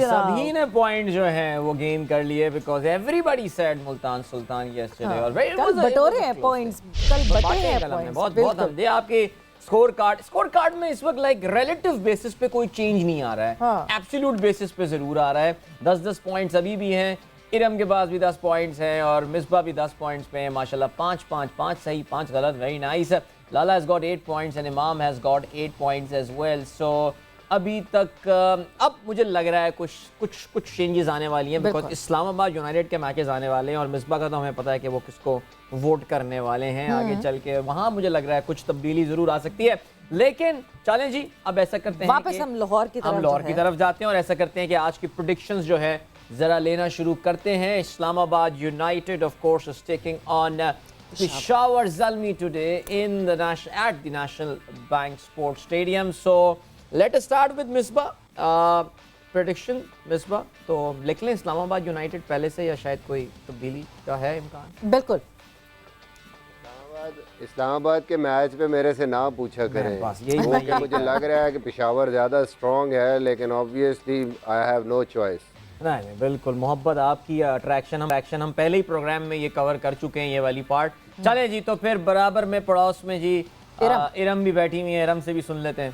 सभी ने पॉइंट जो है वो गेन कर लिए because everybody said Multan Sultan yesterday और कल बटोरे हैं पॉइंट्स, कल बटे हैं पॉइंट्स। बहुत हम दे आपके स्कोर कार्ड में इस वक्त लाइक रिलेटिव बेसिस पे कोई चेंज नहीं आ रहा है, एब्सोल्यूट बेसिस पे जरूर आ रहा है। 10-10 पॉइंट्स अभी भी हैं, इरम के पास भी 10 पॉइंट्स हैं और मिसबा भी 10 पॉइंट्स पे हैं माशाल्लाह। 5 सही 5 गलत, very nice. Lala has got 8 points and Imam has got 8 points as well. So अभी तक अब मुझे लग रहा है कुछ चेंजेस आने वाली हैं बिकॉज इस्लामाबाद यूनाइटेड के मैचेस आने वाले हैं और मिसबा का तो हमें पता है कि वो किसको वोट करने वाले हैं आगे चल के, वहाँ मुझे लग रहा है कुछ तब्दीली जरूर आ सकती है। लेकिन चलें जी, अब ऐसा करते हैं वापस हम लाहौर की तरफ जाते हैं और ऐसा करते हैं कि आज की प्रेडिक्शंस जो है जरा लेना शुरू करते हैं। Islamabad United of course is taking on Peshawar Zalmi today in the at the National Bank Sports Stadium. So let us start with Misbah. Prediction Misbah, तो लिख लें इस्लामाबाद यूनाइटेड पहले से या शायद कोई तब्दीली का है इम्कान? बिल्कुल। इस्लामाबाद के मैच पे मेरे से ना पूछा करें, बस यही मुझे लग रहा है कि पेशावर ज़्यादा स्ट्रॉन्ग है, लेकिन obviously I have no choice. नहीं बिल्कुल, मोहब्बत आपकी अट्रैक्शन हम पहले ही प्रोग्राम में ये कवर कर चुके हैं ये वाली पार्ट। चले जी, तो फिर बराबर में पड़ोस में जी इरम भी बैठी हुई है, इरम से भी सुन लेते हैं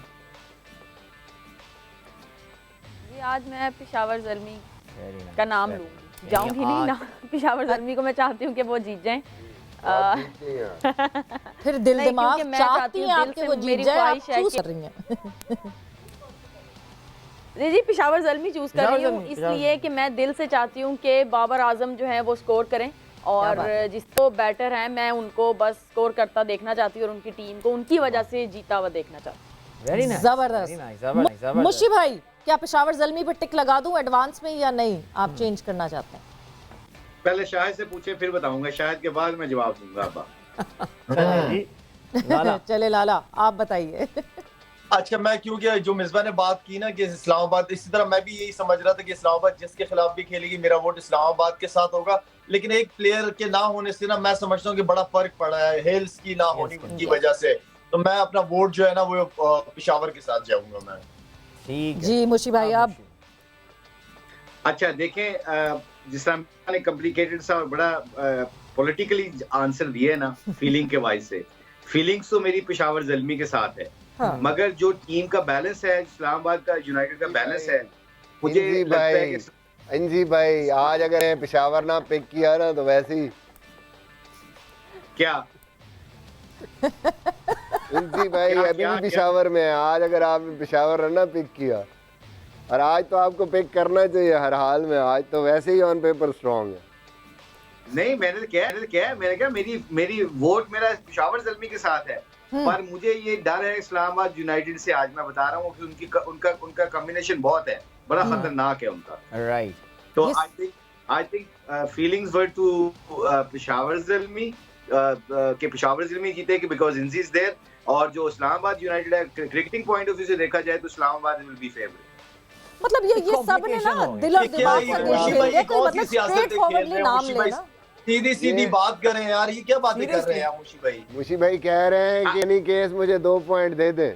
जी। आज मैं पेशावर ज़ल्मी का नाम लूंगी, जाऊंगी नहीं ना। पेशावर ज़ल्मी को मैं चाहती हूँ कि वो जीत जाएं। फिर दिल दिमाग चाहती हैं आपके वो जीत जाए, आप चूज कर रही हैं। जी पेशावर ज़ल्मी चूज कर रही हूँ इसलिए कि मैं दिल से चाहती हूँ कि बाबर आजम जो है वो स्कोर करें और जिसको बैटर है मैं उनको बस स्कोर करता देखना चाहती हूँ और उनकी टीम को उनकी वजह से जीता हुआ देखना चाहती हूँ। जबरदस्त। मुशी भाई, क्या पेशावर ज़ल्मी पे टिक लगा दूं एडवांस में या नहीं, आप चेंज करना चाहते हैं? पहले शाहिद से पूछे फिर बताऊंगा, शाहिद के बाद मैं जवाब दूंगा। चले लाला आप बताइए। अच्छा, मैं क्योंकि जो मिसबा ने बात की ना कि इस्लामाबाद, इसी तरह मैं भी यही समझ रहा था कि इस्लामाबाद जिसके खिलाफ भी खेलेगी मेरा वोट इस्लामाबाद के साथ होगा, लेकिन एक प्लेयर के ना होने से ना मैं समझता हूँ कि बड़ा फर्क पड़ा है हेल्स की ना होने की वजह से, तो मैं अपना वोट जो है ना वो पेशावर के साथ जाऊंगा मैं। ठीक जी मुशी भाई आप? अच्छा देखें, जिस तरह ने कॉम्प्लिकेटेड सा और बड़ा पॉलिटिकली आंसर दिया है ना फीलिंग के वाइज से, फीलिंग्स तो मेरी पेशावर ज़ल्मी के साथ है। मगर जो टीम का बैलेंस है, इस्लामाबाद का यूनाइटेड का बैलेंस है, मुझे लगता है कि अंजी भाई आज अगर पेशावर ना पिक किया ना तो वैसे ही क्या अंजी भाई अभी भी पेशावर में है। आज अगर आपने पेशावर ना पिक किया और आज तो आपको पिक करना चाहिए हर हाल में, आज तो वैसे ही ऑन पेपर स्ट्रॉन्ग है। नहीं, मैंने क्या मेरी वोट मेरा पेशावर ज़ल्मी के साथ है, पर मुझे ये डर है इस्लामाबाद यूनाइटेड से। आज मैं बता रहा हूँ कि उनका कॉम्बिनेशन बहुत है, बड़ा खतरनाक है उनका। राइट, तो I think feelings were to Peshawar Zalmi के पेशावर ज़ल्मी जीतेगी बिकॉज़ इंजी इज देयर, और जो इस्लामाबाद यूनाइटेड है क्रिकेटिंग पॉइंट ऑफ व्यू से देखा जाए तो इस्लामाबाद विल बी फेवरेट। मतलब ये सब ने ना दिल और दिमाग से खेल कोई मतलब स्ट्रेट फॉरवर्डली नाम लेना, सीधी बात करें यार, ये क्या बातें कर रहे हैं मुशी भाई? मुशी भाई कह रहे हैं कि एनी केस मुझे 2 पॉइंट दे दें।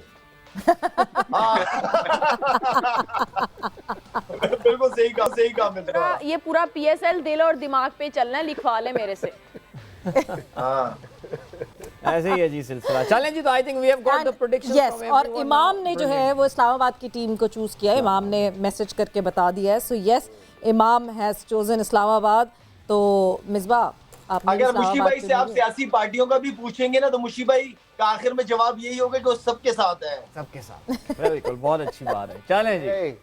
बिल्कुल सही कहा मिलता। ये पूरा PSL दिल और दिमाग पे चलना है, लिखवा ले मेरे से। ऐसे ही है जी सिलसिला। चलें जी, तो I think we have got the predictions from everyone. और इमाम ने जो है वो इस्लामाबाद की टीम को चूज किया है, इमाम ने मैसेज करके बता दिया है। सो यस, इमाम हैज चोजन इस्लामाबाद। तो मिसबा आपने अगर मुशी भाई से आप सियासी पार्टियों का भी पूछेंगे ना तो मुशी भाई का आखिर में जवाब यही होगा कि वो सबके साथ है। सबके साथ, बिल्कुल, बहुत अच्छी बात है। चलें जी।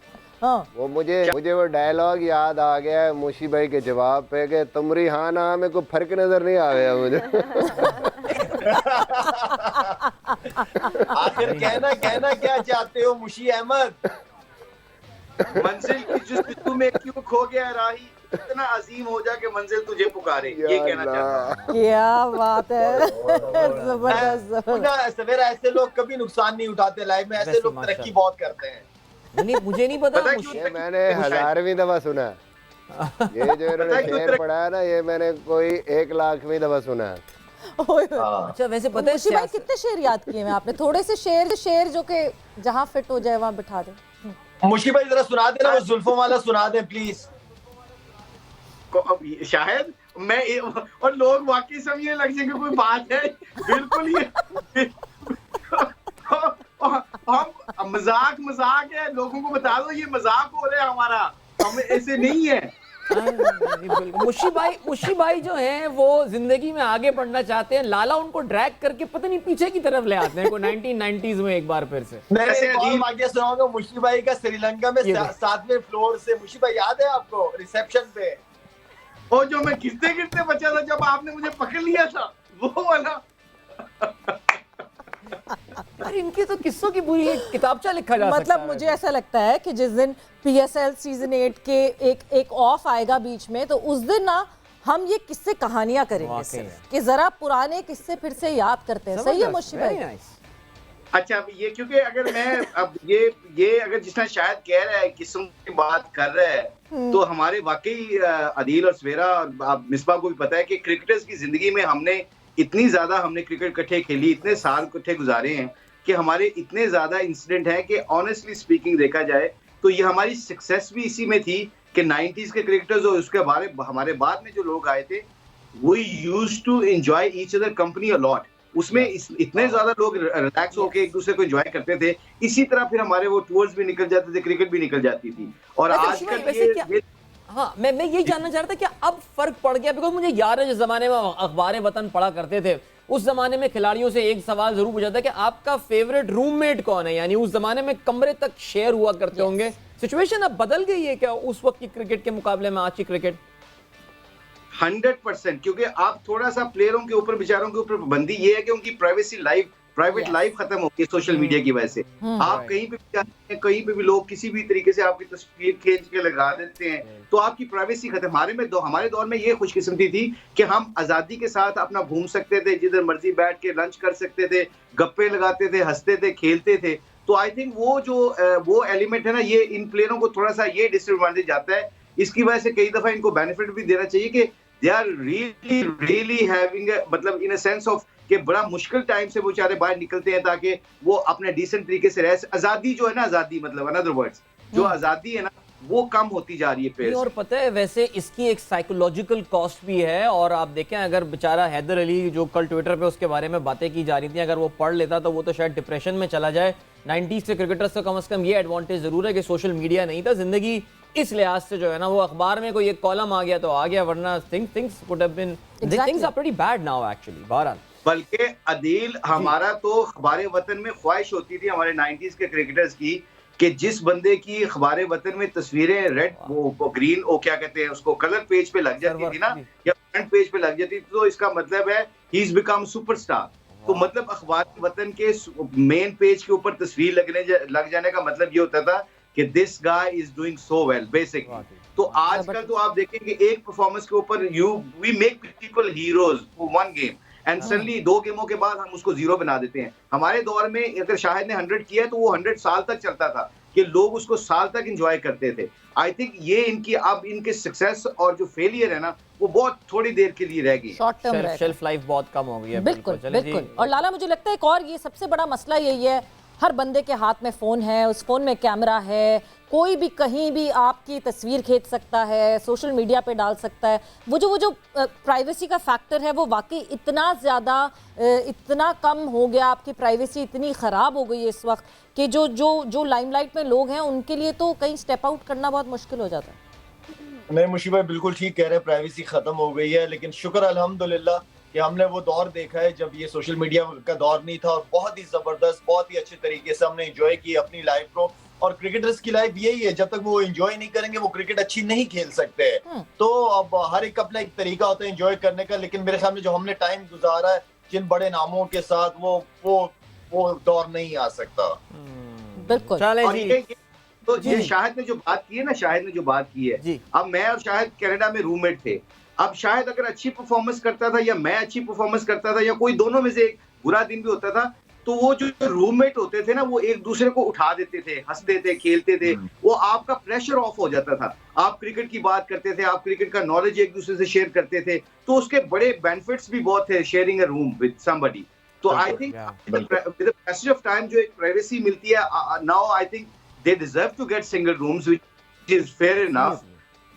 वो मुझे वो डायलॉग याद आ गया है मुशी भाई के जवाब पे कि तुमरी हाँ ना में कोई फर्क नजर नहीं आ गया मुझे। आखिर कहना क्या चाहते हो मुशी अहमद? मंजिल की जुस्तजू में क्यों खो गया राही, इतना अजीम हो जा के मंजिल तुझे पुकारे, ये कहना चाहता हूं। क्या बात है, जबरदस्त। सवेरा ऐसे लोग कभी नुकसान नहीं उठाते लाइफ में, ऐसे लोग तरक्की बहुत करते हैं। नहीं, मुझे नहीं पता, ये मैंने 1000वीं दफा सुना है। ये जो इन्होंने शेर पढ़ा है ना, ये मैंने कोई 1,00,000वीं दफा सुना है। अच्छा, वैसे पता है भाई कितने शेर याद किए हैं आपने? थोड़े से शेर जो कि जहाँ फिट हो जाए वहाँ बिठा दे। मुशी भाई जरा सुना देना, वो जुल्फों वाला सुना दे प्लीज। शायद मैं और लोग वाकई समझने लग जाएंगे कोई बात है, बिल्कुल ये हम मजाक है, लोगों को बता दो ये मजाक हो रहा है हमारा, हमें ऐसे नहीं है। मुशी भाई जो हैं वो जिंदगी में आगे बढ़ना चाहते हैं, लाला उनको ड्रैग करके पता नहीं पीछे की तरफ ले आते हैं को 1990s में एक बार फिर से। मैं एक और वाकया सुनाऊंगा मुशी भाई का, श्रीलंका में 7वें फ्लोर से। मुशी भाई याद है आपको रिसेप्शन पे वो जो मैं गिरते बचा था जब आपने मुझे पकड़ लिया था, वो वाला। अरे इनके तो किस्सों की पूरी एक किताबचा लिखा जा सकता है। मतलब मुझे ऐसा लगता है कि जिस दिन PSL सीजन 8 के एक ऑफ आएगा बीच में, तो उस दिन ना हम ये किस्से कहानियां करेंगे सिर्फ कि जरा पुराने किस्से फिर से याद करते हैं। सही है मुशी भाई? अच्छा, अब ये क्योंकि अगर मैं अब ये अगर जितना शायद कह रहा है किस्सों की बात कर रहा है, तो हमारे वाकई अदील और सवेरा और मिसबा को भी पता है कि क्रिकेटर्स की जिंदगी में हमने इतनी ज्यादा क्रिकेट इकट्ठे खेली, इतने साल इकट्ठे गुजारे हैं कि हमारे इतने ज्यादा इंसिडेंट हैं कि ऑनेस्टली स्पीकिंग देखा जाए तो ये हमारी सक्सेस भी इसी में थी कि 90s के क्रिकेटर्स और उसके बारे हमारे बाद में जो लोग आए थे, we used to enjoy each other company a lot. उसमें इतने ज्यादा लोग रिलैक्स होकर एक दूसरे को एंजॉय करते थे। इसी तरह फिर हमारे वो टूर्स भी निकल जाते थे, क्रिकेट भी निकल जाती थी। और आजकल हाँ, मैं यही जानना चाह रहा था कि अब फर्क पड़ गया, बिकॉज मुझे याद है जिस जमाने में अखबार वतन पढ़ा करते थे, उस जमाने में खिलाड़ियों से एक सवाल जरूर पूछा था कि आपका फेवरेट रूममेट कौन है, यानी उस जमाने में कमरे तक शेयर हुआ करते होंगे। सिचुएशन अब बदल गई है क्या उस वक्त की क्रिकेट के मुकाबले में आज की क्रिकेट? 100%, क्योंकि आप थोड़ा सा प्लेयरों के ऊपर बेचारों के ऊपर पाबंदी ये है कि उनकी प्राइवेट लाइफ खत्म हो गई सोशल मीडिया की वजह से। आप कहीं पे भी जाते हैं, कहीं पे भी लोग किसी भी तरीके से आपकी तस्वीर खींच के लगा देते हैं, तो आपकी प्राइवेसी खत्म। हमारे दौर में ये खुशकिस्मती थी कि हम आजादी के साथ अपना घूम सकते थे, जिधर मर्जी बैठ के लंच कर सकते थे, गप्पे लगाते थे, हंसते थे, खेलते थे। तो आई थिंक वो एलिमेंट है ना, ये इन प्लेयरों को थोड़ा सा ये डिसएडवांटेज आता है। इसकी वजह से कई दफा इनको बेनिफिट भी देना चाहिए कि दे आर रियली हैविंग मतलब इन अ सेंस ऑफ कि बड़ा मुश्किल टाइम से वो बेचारे बाहर निकलते हैं ताकि वो अपने डिसेंट तरीके से रह। आजादी जो है ना, आजादी मतलब अनदर वर्ड्स जो आजादी है ना, वो कम होती जा रही है। और पता है वैसे इसकी एक साइकोलॉजिकल कॉस्ट भी है। और आप देखें अगर बेचारा हैदर अली जो कल ट्विटर पे उसके बारे में बातें की जा रही थी, अगर वो पढ़ लेता तो वो तो शायद डिप्रेशन में चला जाए। 90s के क्रिकेटर्स को कम से कम ये एडवांटेज जरूर है कि सोशल मीडिया नहीं था, जिंदगी इस लिहाज से जो है ना वो अखबार में कोई एक कॉलम आ गया तो आ गया, वरना things would have been things are pretty bad now actually. बहरहाल बल्कि अदील हमारा तो अखबार वतन में ख्वाहिश होती थी हमारे 90s के क्रिकेटर्स की कि जिस बंदे की अखबार वतन में तस्वीरें रेड वो ग्रीन वो क्या कहते हैं उसको कलर पेज पे लग जाती थी ना, या फ्रंट पेज पे लग जाती थी, तो इसका मतलब है ही इज बिकम सुपरस्टार। तो मतलब अखबार वतन के मेन पेज के ऊपर तस्वीर लग जाने का मतलब ये होता था कि this guy is doing so well basic. तो आजकल तो आप देखेंगे एक परफॉर्मेंस के ऊपर we make people heroes for one game and suddenly 2 गेमों के बाद हम उसको 0 बना देते हैं। हमारे दौर में अगर शाहिद ने 100 किया तो वो 100 साल तक चलता था कि लोग उसको साल तक एंजॉय करते थे। आई थिंक ये इनके सक्सेस और जो फेलियर है ना वो बहुत थोड़ी देर के लिए रह गई, शॉर्ट टर्म शेल्फ लाइफ बहुत कम हो गई है। बिल्कुल बिल्कुल। और लाला मुझे लगता है एक और ये सबसे बड़ा मसला यही है, हर बंदे के हाथ में फ़ोन है, उस फ़ोन में कैमरा है, कोई भी कहीं भी आपकी तस्वीर खींच सकता है, सोशल मीडिया पे डाल सकता है। वो जो प्राइवेसी का फैक्टर है वो वाकई इतना ज़्यादा इतना कम हो गया, आपकी प्राइवेसी इतनी ख़राब हो गई है इस वक्त कि जो लाइमलाइट में लोग हैं उनके लिए तो कहीं स्टेप आउट करना बहुत मुश्किल हो जाता है। नहीं मुशी भाई बिल्कुल ठीक कह रहे हैं, प्राइवेसी ख़त्म हो गई है, लेकिन शुक्र अल्हम्दुलिल्लाह कि हमने वो दौर देखा है जब ये सोशल मीडिया का दौर नहीं था, और बहुत ही जबरदस्त बहुत ही अच्छे तरीके से हमने एंजॉय की अपनी लाइफ को। और क्रिकेटर्स की लाइफ यही है, जब तक वो एंजॉय नहीं करेंगे वो क्रिकेट अच्छी नहीं खेल सकते। तो अब हर एक अपना एक तरीका होता है एंजॉय करने का, लेकिन मेरे सामने जो हमने टाइम गुजारा है जिन बड़े नामों के साथ वो दौर नहीं आ सकता। बिल्कुल। तो ये शाहिद ने जो बात की है, अब मैं और शाहिद कनाडा में रूममेट थे। अब शायद अगर अच्छी परफॉर्मेंस करता था या मैं अच्छी परफॉर्मेंस करता था या कोई दोनों में से एक बुरा दिन भी होता था, तो वो जो रूममेट होते थे ना वो एक दूसरे को उठा देते थे, हंसते थे, खेलते थे, वो आपका प्रेशर ऑफ हो जाता था। आप क्रिकेट की बात करते थे, आप क्रिकेट का नॉलेज एक दूसरे से शेयर करते थे, तो उसके बड़े बेनिफिट्स भी बहुत थे sharing a room with somebody. तो I think with the passage of time जो एक प्राइवेसी मिलती है now, I think they deserve to get single rooms, which is fair enough.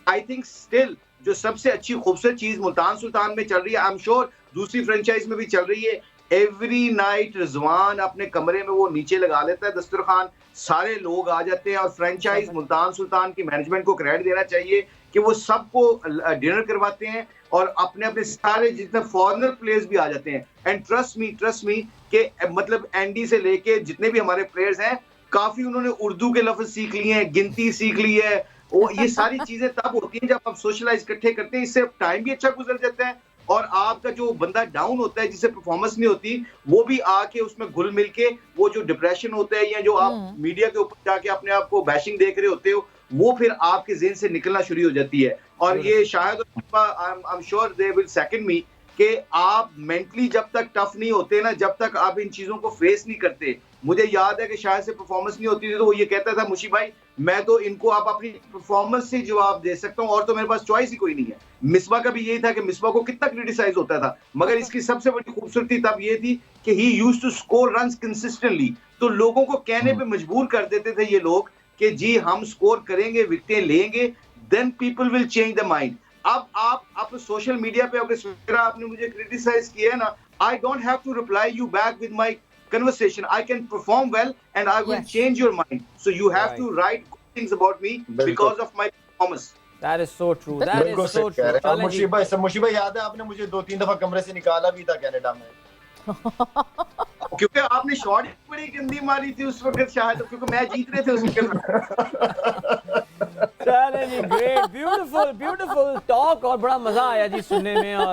I think still जो सबसे अच्छी खूबसूरत चीज मुल्तान सुल्तान में चल रही है, आई एम श्योर दूसरी फ्रेंचाइज में भी चल रही है, एवरी नाइट रिजवान अपने कमरे में वो नीचे लगा लेता है दस्तरखान, सारे लोग आ जाते हैं, और फ्रेंचाइज मुल्तान सुल्तान की मैनेजमेंट को क्रेडिट देना चाहिए कि वो सबको डिनर करवाते हैं और अपने अपने सारे जितने फॉरेनर प्लेयर्स भी आ जाते हैं। एंड ट्रस्ट मी कि मतलब एंडी से लेके जितने भी हमारे प्लेयर्स हैं, काफी उन्होंने उर्दू के लफ्ज सीख लिए हैं, गिनती सीख ली है, वो ये सारी चीजें तब होती हैं जब आप सोशलाइज इकट्ठे करते हैं, इससे टाइम भी अच्छा गुजर जाता है, और आपका जो बंदा डाउन होता है जिससे परफॉर्मेंस नहीं होती, वो भी आके उसमें घुल मिल के वो जो डिप्रेशन होता है या जो आप मीडिया के ऊपर जाके अपने आप को बैशिंग देख रहे होते हो, वो फिर आपके ज़हन से निकलना शुरू हो जाती है। और ये शायद I am sure they will second me कि आप मेंटली जब तक टफ नहीं होते ना, जब तक आप इन चीजों को फेस नहीं करते, मुझे याद है कि शायद से परफॉर्मेंस नहीं होती थी तो वो ये कहता था, मुशी भाई मैं तो इनको आप अपनी परफॉर्मेंस से जवाब दे सकता हूँ और तो मेरे पास चॉइस ही कोई नहीं है। मिसबा का भी यही था कि मिसबा को कितना क्रिटिसाइज होता था, मगर इसकी सबसे बड़ी खूबसूरती तब ये थी कि he used to score runs consistently, तो लोगों को कहने पे मजबूर कर देते थे ये लोग कि जी हम स्कोर करेंगे, विकेटें लेंगे, then people will change the mind. अब आप सोशल मीडिया पे अगर आपने मुझे क्रिटिसाइज किया है ना, I don't have to reply you back with my conversation. I can perform well and I will change your mind. So you have to write good things about me because of my performance. That is so true. That is so true. मुशीबा याद है आपने मुझे 2-3 दफा कमरे से निकाला भी था कनाडा में। क्योंकि आपने शॉट बड़ी गंदी मारी थी उस वक्त शायद, क्योंकि मैं जीत रहे थे उस वक्त। चलें जी, ग्रेट, ब्यूटीफुल टॉक, और बड़ा मजा आया जी सुनने में। और